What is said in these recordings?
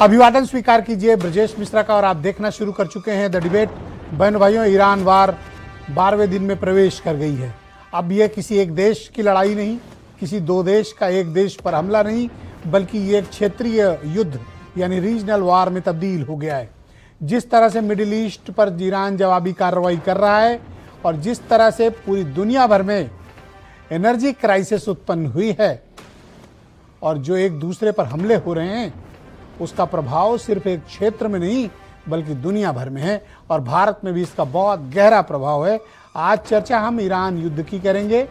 अभिवादन स्वीकार कीजिए ब्रजेश मिश्रा का और आप देखना शुरू कर चुके हैं द डिबेट। बहन भाइयों, ईरान वार 12वें दिन में प्रवेश कर गई है। अब यह किसी एक देश की लड़ाई नहीं, किसी दो देश का एक देश पर हमला नहीं, बल्कि ये एक क्षेत्रीय युद्ध यानी रीजनल वार में तब्दील हो गया है। जिस तरह से मिडिल ईस्ट पर ईरान जवाबी कार्रवाई कर रहा है और जिस तरह से पूरी दुनिया भर में एनर्जी क्राइसिस उत्पन्न हुई है और जो एक दूसरे पर हमले हो रहे हैं, उसका प्रभाव सिर्फ एक क्षेत्र में नहीं बल्कि दुनिया भर में है और भारत में भी इसका बहुत गहरा प्रभाव है। आज चर्चा हम ईरान युद्ध की करेंगे,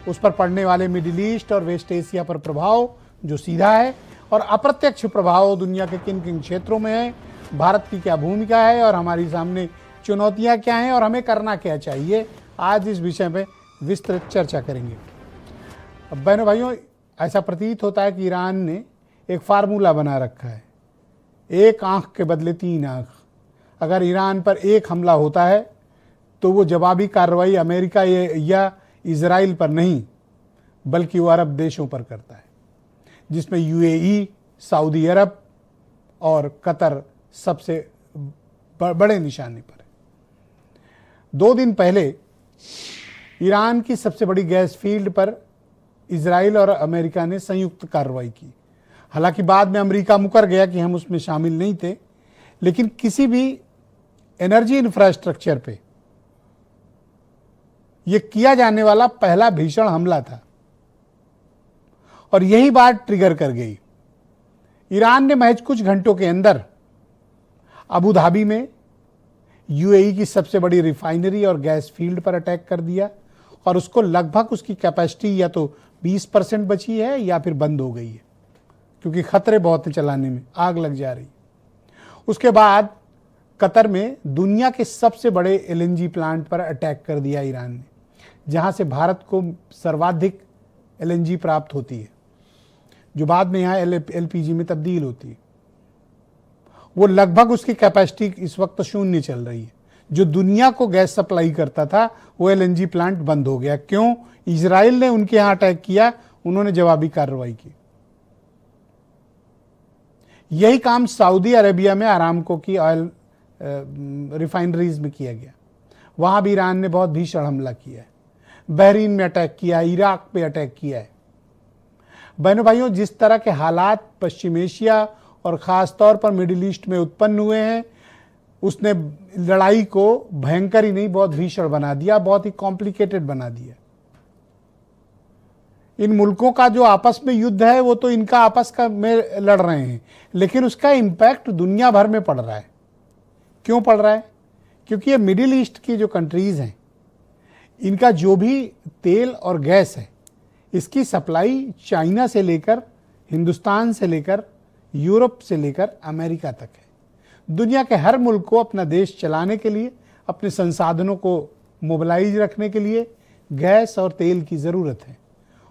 उस पर पड़ने वाले मिडिल ईस्ट और वेस्ट एशिया पर प्रभाव जो सीधा है और अप्रत्यक्ष प्रभाव दुनिया के किन किन क्षेत्रों में है, भारत की क्या भूमिका है और हमारी सामने चुनौतियां क्या हैं और हमें करना क्या चाहिए। आज इस विषय पे विस्तृत चर्चा करेंगे। अब बहनों भाइयों, ऐसा प्रतीत होता है कि ईरान ने एक फार्मूला बना रखा है, एक आंख के बदले तीन आंख। अगर ईरान पर एक हमला होता है तो वो जवाबी कार्रवाई अमेरिका या इजराइल पर नहीं बल्कि वो अरब देशों पर करता है, जिसमें यूएई, सऊदी अरब और कतर सबसे बड़े निशाने पर है। 2 दिन पहले ईरान की सबसे बड़ी गैस फील्ड पर इजराइल और अमेरिका ने संयुक्त कार्रवाई की। हालांकि बाद में अमेरिका मुकर गया कि हम उसमें शामिल नहीं थे, लेकिन किसी भी एनर्जी इंफ्रास्ट्रक्चर पे यह किया जाने वाला पहला भीषण हमला था और यही बात ट्रिगर कर गई। ईरान ने महज कुछ घंटों के अंदर अबू धाबी में यूएई की सबसे बड़ी रिफाइनरी और गैस फील्ड पर अटैक कर दिया और उसको लगभग उसकी कैपेसिटी या तो 20% बची है या फिर बंद हो गई है, क्योंकि खतरे बहुत हैं चलाने में, आग लग जा रही। उसके बाद कतर में दुनिया के सबसे बड़े एलएनजी प्लांट पर अटैक कर दिया ईरान ने, जहां से भारत को सर्वाधिक एलएनजी प्राप्त होती है, जो बाद में यहाँ एलपीजी में तब्दील होती है। वो लगभग उसकी कैपेसिटी इस वक्त शून्य चल रही है। जो दुनिया को गैस सप्लाई करता था वो एलएनजी प्लांट बंद हो गया। क्यों? इजराइल ने उनके यहाँ अटैक किया, उन्होंने जवाबी कार्रवाई की। यही काम सऊदी अरेबिया में अरामको की ऑयल रिफाइनरीज में किया गया। वहां भी ईरान ने बहुत भीषण हमला किया है। बहरीन में अटैक किया, इराक पे अटैक किया है। बहनों भाइयों, जिस तरह के हालात पश्चिम एशिया और खास तौर पर मिडिल ईस्ट में उत्पन्न हुए हैं, उसने लड़ाई को भयंकर ही नहीं बहुत भीषण बना दिया, बहुत ही कॉम्प्लिकेटेड बना दिया। इन मुल्कों का जो आपस में युद्ध है वो तो इनका आपस का में लड़ रहे हैं, लेकिन उसका इंपैक्ट दुनिया भर में पड़ रहा है। क्यों पड़ रहा है? क्योंकि ये मिडिल ईस्ट की जो कंट्रीज हैं, इनका जो भी तेल और गैस है, इसकी सप्लाई चाइना से लेकर, हिंदुस्तान से लेकर, यूरोप से लेकर अमेरिका तक है। दुनिया के हर मुल्क को अपना देश चलाने के लिए, अपने संसाधनों को मोबिलाइज रखने के लिए गैस और तेल की ज़रूरत है।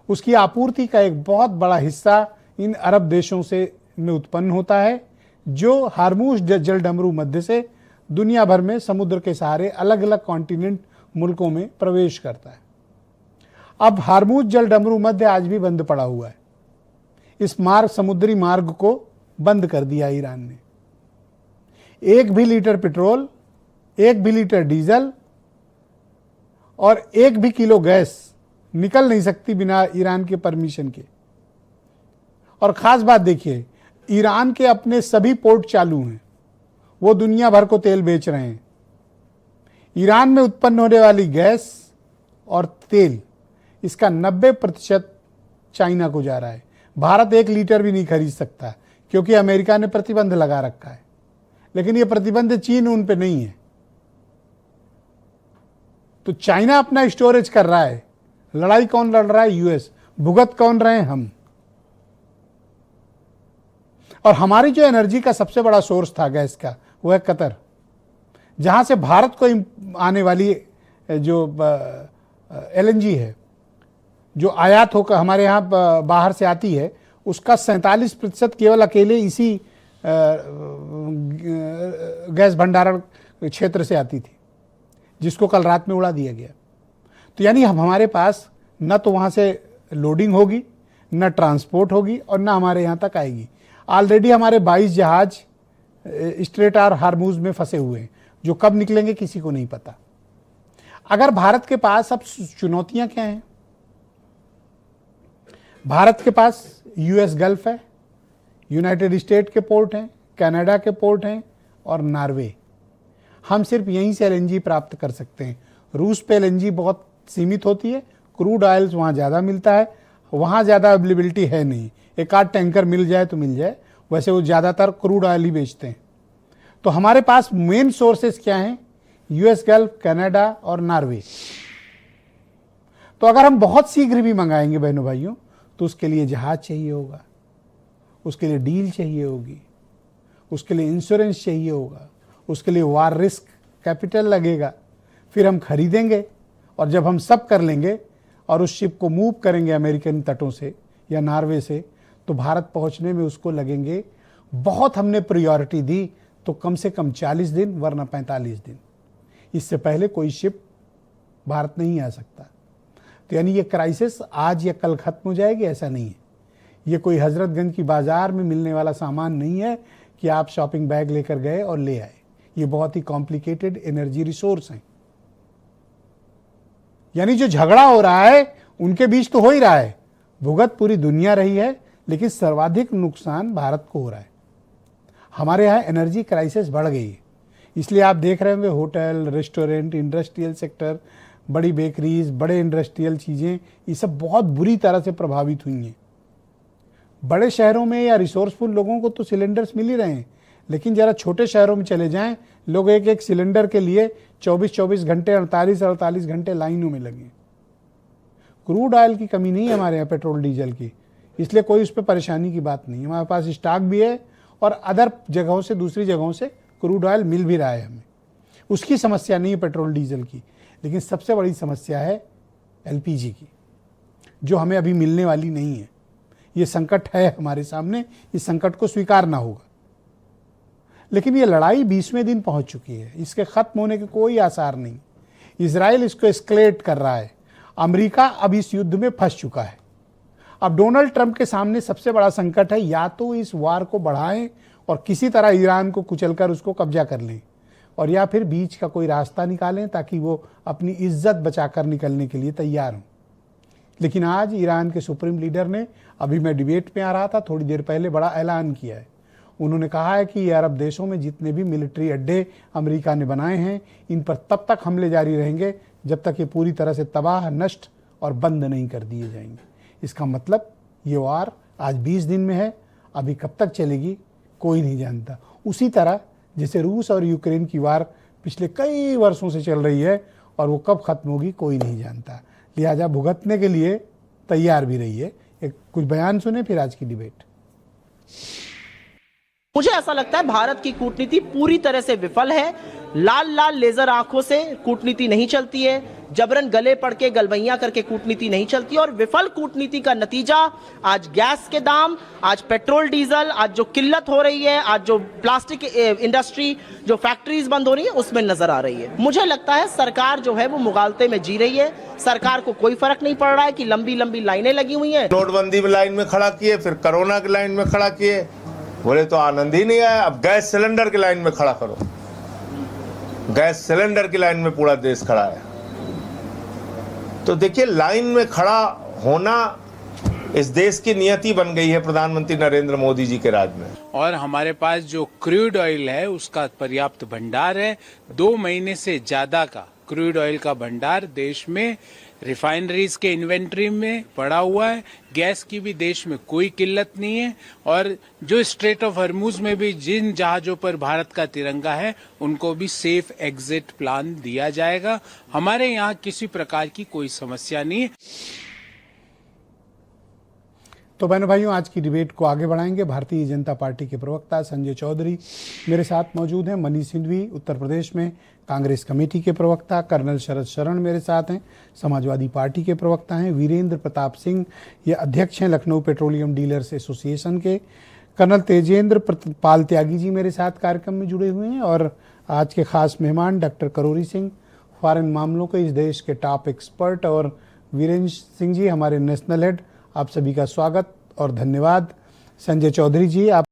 उसकी आपूर्ति का एक बहुत बड़ा हिस्सा इन अरब देशों से में उत्पन्न होता है, जो हार्मूज जलडमरू मध्य से दुनिया भर में समुद्र के सहारे अलग अलग कॉन्टिनेंट मुल्कों में प्रवेश करता है। अब हार्मूज जलडमरू मध्य आज भी बंद पड़ा हुआ है। इस मार्ग, समुद्री मार्ग को बंद कर दिया ईरान ने। 1 भी लीटर पेट्रोल, 1 भी लीटर डीजल और 1 भी किलो गैस निकल नहीं सकती बिना ईरान के परमिशन के। और खास बात देखिए, ईरान के अपने सभी पोर्ट चालू हैं, वो दुनिया भर को तेल बेच रहे हैं। ईरान में उत्पन्न होने वाली गैस और तेल, इसका 90% चाइना को जा रहा है। भारत 1 लीटर भी नहीं खरीद सकता क्योंकि अमेरिका ने प्रतिबंध लगा रखा है, लेकिन ये प्रतिबंध चीन उन पे नहीं है। तो चाइना अपना स्टोरेज कर रहा है। लड़ाई कौन लड़ रहा है? यूएस। भुगत कौन रहे हैं? हम। और हमारी जो एनर्जी का सबसे बड़ा सोर्स था गैस का, वो है कतर, जहां से भारत को आने वाली जो एलएनजी है, जो आयात होकर हमारे यहाँ बाहर से आती है, उसका 47% केवल अकेले इसी गैस भंडारण क्षेत्र से आती थी, जिसको कल रात में उड़ा दिया गया। तो यानी हमारे पास न तो वहाँ से लोडिंग होगी, न ट्रांसपोर्ट होगी और न हमारे यहाँ तक आएगी। ऑलरेडी हमारे 22 जहाज स्ट्रेट और हार्मूज में फंसे हुए हैं, जो कब निकलेंगे किसी को नहीं पता। अगर भारत के पास अब चुनौतियां क्या हैं? भारत के पास यूएस गल्फ है, यूनाइटेड स्टेट के पोर्ट हैं, कनाडा के पोर्ट हैं और नॉर्वे। हम सिर्फ यहीं से एलएनजी प्राप्त कर सकते हैं। रूस पे एलएनजी बहुत सीमित होती है, क्रूड ऑयल वहाँ ज़्यादा मिलता है, वहाँ ज़्यादा अवेलेबिलिटी है नहीं। एक आध टैंकर मिल जाए तो मिल जाए, वैसे वो ज़्यादातर क्रूड ऑयल ही बेचते हैं। तो हमारे पास मेन सोर्सेस क्या हैं? यूएस गल्फ, कनाडा और नॉर्वे। तो अगर हम बहुत शीघ्र भी मंगाएंगे बहनों भाइयों, तो उसके लिए जहाज चाहिए होगा, उसके लिए डील चाहिए होगी, उसके लिए इंश्योरेंस चाहिए होगा, उसके लिए वार रिस्क कैपिटल लगेगा। फिर हम खरीदेंगे और जब हम सब कर लेंगे और उस शिप को मूव करेंगे अमेरिकन तटों से या नॉर्वे से, तो भारत पहुंचने में उसको लगेंगे, बहुत हमने प्रायोरिटी दी तो कम से कम 40 दिन वरना 45 दिन। इससे पहले कोई शिप भारत नहीं आ सकता। तो यानी ये क्राइसिस आज या कल खत्म हो जाएगी, ऐसा नहीं है। ये कोई हजरतगंज की बाजार में मिलने वाला सामान नहीं है कि आप शॉपिंग बैग लेकर गए और ले आए। ये बहुत ही कॉम्प्लिकेटेड एनर्जी रिसोर्स हैं। यानी जो झगड़ा हो रहा है उनके बीच तो हो ही रहा है, भुगत पूरी दुनिया रही है, लेकिन सर्वाधिक नुकसान भारत को हो रहा है। हमारे यहाँ एनर्जी क्राइसिस बढ़ गई है, इसलिए आप देख रहे होंगे होटल, रेस्टोरेंट, इंडस्ट्रियल सेक्टर, बड़ी बेकरीज, बड़े इंडस्ट्रियल चीज़ें, ये सब बहुत बुरी तरह से प्रभावित हुई हैं। बड़े शहरों में या रिसोर्सफुल लोगों को तो सिलेंडर्स मिल ही रहे हैं, लेकिन ज़रा छोटे शहरों में चले जाएं, लोग एक एक सिलेंडर के लिए 24-24 घंटे, 48-48 घंटे लाइनों में लगे। क्रूड ऑयल की कमी नहीं है हमारे यहाँ, पेट्रोल डीजल की, इसलिए कोई उस पर परेशानी की बात नहीं है। हमारे पास स्टॉक भी है और अदर जगहों से, दूसरी जगहों से क्रूड ऑयल मिल भी रहा है हमें, उसकी समस्या नहीं है पेट्रोल डीजल की। लेकिन सबसे बड़ी समस्या है एलपीजी की, जो हमें अभी मिलने वाली नहीं है। ये संकट है हमारे सामने, इस संकट को स्वीकारना होगा। लेकिन ये लड़ाई 20वें दिन पहुंच चुकी है, इसके खत्म होने के कोई आसार नहीं। इजराइल इसको एस्केलेट कर रहा है, अमेरिका अब इस युद्ध में फंस चुका है। अब डोनाल्ड ट्रंप के सामने सबसे बड़ा संकट है, या तो इस वार को बढ़ाएं और किसी तरह ईरान को कुचलकर उसको कब्जा कर लें, और या फिर बीच का कोई रास्ता निकालें ताकि वो अपनी इज्जत बचाकर निकलने के लिए तैयार हों। लेकिन आज ईरान के सुप्रीम लीडर ने, अभी मैं डिबेट में आ रहा था थोड़ी देर पहले, बड़ा ऐलान किया है। उन्होंने कहा है कि अरब देशों में जितने भी मिलिट्री अड्डे अमेरिका ने बनाए हैं, इन पर तब तक हमले जारी रहेंगे जब तक ये पूरी तरह से तबाह, नष्ट और बंद नहीं कर दिए जाएंगे। इसका मतलब ये वार आज 20 दिन में है, अभी कब तक चलेगी कोई नहीं जानता। उसी तरह जैसे रूस और यूक्रेन की वार पिछले कई वर्षों से चल रही है और वो कब खत्म होगी कोई नहीं जानता। लिहाजा भुगतने के लिए तैयार भी रहिए। एक कुछ बयान सुने फिर आज की डिबेट। मुझे ऐसा लगता है भारत की कूटनीति पूरी तरह से विफल है। लाल लाल लेजर आंखों से कूटनीति नहीं चलती है, जबरन गले पड़ के गलबैया करके कूटनीति नहीं चलती। और विफल कूटनीति का नतीजा आज गैस के दाम, आज पेट्रोल डीजल, आज जो किल्लत हो रही है, आज जो प्लास्टिक इंडस्ट्री, जो फैक्ट्रीज बंद हो रही है, उसमें नजर आ रही है। मुझे लगता है सरकार जो है वो मुगालते में जी रही है। सरकार को कोई फर्क नहीं पड़ रहा है कि लंबी लंबी लाइनें लगी हुई हैं। नोटबंदी में लाइन में खड़ा किए, फिर कोरोना की लाइन में खड़ा किए, बोले तो आनंद ही नहीं आया। अब गैस सिलेंडर की लाइन में खड़ा करो, गैस सिलेंडर की लाइन में पूरा देश खड़ा है। तो देखिए, लाइन में खड़ा होना इस देश की नियति बन गई है प्रधानमंत्री नरेंद्र मोदी जी के राज में। और हमारे पास जो क्रूड ऑयल है उसका पर्याप्त भंडार है। 2 महीने से ज्यादा का क्रूड ऑयल का भंडार देश में रिफाइनरीज के इन्वेंट्री में पड़ा हुआ है। गैस की भी देश में कोई किल्लत नहीं है। और जो स्ट्रेट ऑफ हॉर्मुज में भी जिन जहाजों पर भारत का तिरंगा है उनको भी सेफ एग्जिट प्लान दिया जाएगा। हमारे यहाँ किसी प्रकार की कोई समस्या नहीं है। तो बहनों भाइयों, आज की डिबेट को आगे बढ़ाएंगे भारतीय जनता पार्टी के प्रवक्ता संजय चौधरी मेरे साथ मौजूद हैं। मनीष सिंघवी उत्तर प्रदेश में कांग्रेस कमेटी के प्रवक्ता, कर्नल शरद शरण मेरे साथ हैं, समाजवादी पार्टी के प्रवक्ता हैं, वीरेंद्र प्रताप सिंह ये अध्यक्ष हैं लखनऊ पेट्रोलियम डीलर्स एसोसिएशन के, कर्नल तेजेंद्र पाल त्यागी जी मेरे साथ कार्यक्रम में जुड़े हुए हैं, और आज के खास मेहमान डॉक्टर करोरी सिंह, फॉरेन मामलों के इस देश के टॉप एक्सपर्ट, और वीरेंद्र सिंह जी हमारे नेशनल हेड। आप सभी का स्वागत और धन्यवाद। संजय चौधरी जी, आप